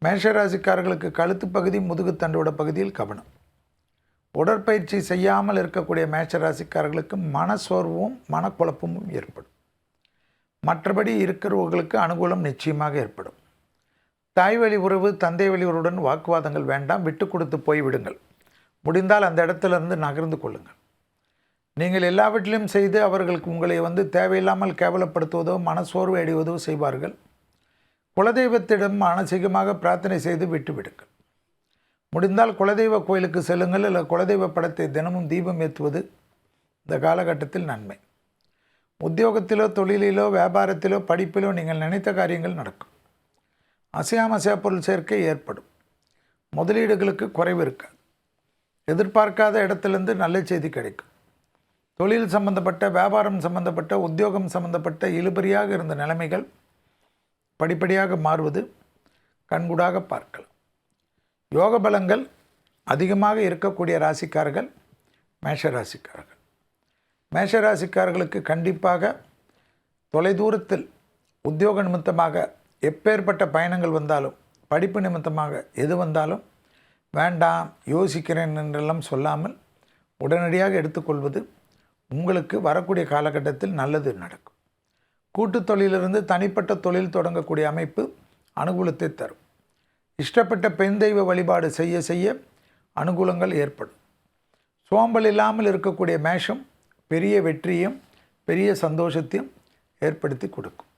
மேஷராசிக்காரர்களுக்கு கழுத்து பகுதி முதுகுத்தண்டோட பகுதியில் கவனம். உடற்பயிற்சி செய்யாமல் இருக்கக்கூடிய மேஷராசிக்காரர்களுக்கு மனசோர்வும் மனக்குழப்பமும் ஏற்படும். மற்றபடி இருக்கிறவர்களுக்கு அனுகூலம் நிச்சயமாக ஏற்படும். தாய் வழி உறவு தந்தை வழி உறவுடன் வாக்குவாதங்கள் வேண்டாம், விட்டு கொடுத்து போய்விடுங்கள். முடிந்தால் அந்த இடத்திலிருந்து நகர்ந்து கொள்ளுங்கள். நீங்கள் எல்லாவற்றிலும் செய்து அவர்களுக்கு உங்களை தேவையில்லாமல் கேவலப்படுத்துவதோ மனசோர்வு அடைவதோ செய்வார்கள். குலதெய்வத்திடம் மானசீகமாக பிரார்த்தனை செய்து விட்டுவிடுங்கள். முடிந்தால் குலதெய்வ கோயிலுக்கு செல்லுங்கள். இல்லை குலதெய்வ படத்தை தினமும் தீபம் ஏற்றுவது இந்த காலகட்டத்தில் நன்மை. உத்தியோகத்திலோ தொழிலிலோ வியாபாரத்திலோ படிப்பிலோ நீங்கள் நினைத்த காரியங்கள் நடக்கும். அசையா பொருள் சேர்க்கை ஏற்படும். முதலீடுகளுக்கு குறைவு இருக்காது. எதிர்பார்க்காத இடத்திலிருந்து நல்ல செய்தி கிடைக்கும். தொழில் சம்பந்தப்பட்ட வியாபாரம் சம்பந்தப்பட்ட உத்தியோகம் சம்பந்தப்பட்ட இழுபறியாக இருந்த நிலைமைகள் படிப்படியாக மாறுவது கண்கூடாக பார்க்கலாம். யோக பலங்கள் அதிகமாக இருக்கக்கூடிய ராசிக்காரர்கள் மேஷராசிக்காரர்கள். மேஷராசிக்காரர்களுக்கு கண்டிப்பாக தொலைதூரத்தில் உத்தியோக நிமித்தமாக எப்பேற்பட்ட பயணங்கள் வந்தாலும் படிப்பு நிமித்தமாக எது வந்தாலும் வேண்டாம் யோசிக்கிறேன் என்றெல்லாம் சொல்லாமல் உடனடியாக எடுத்துக்கொள்வது உங்களுக்கு வரக்கூடிய காலகட்டத்தில் நல்லது நடக்கும். கூட்டு தொழிலிருந்து தனிப்பட்ட தொழில் தொடங்கக்கூடிய அமைப்பு அனுகூலத்தை தரும். இஷ்டப்பட்ட பெண் தெய்வ வழிபாடு செய்ய செய்ய அனுகூலங்கள் ஏற்படும். சோம்பல் இல்லாமல் இருக்கக்கூடிய மேஷம் பெரிய வெற்றியும் பெரிய சந்தோஷத்தையும் ஏற்படுத்தி கொடுக்கும்.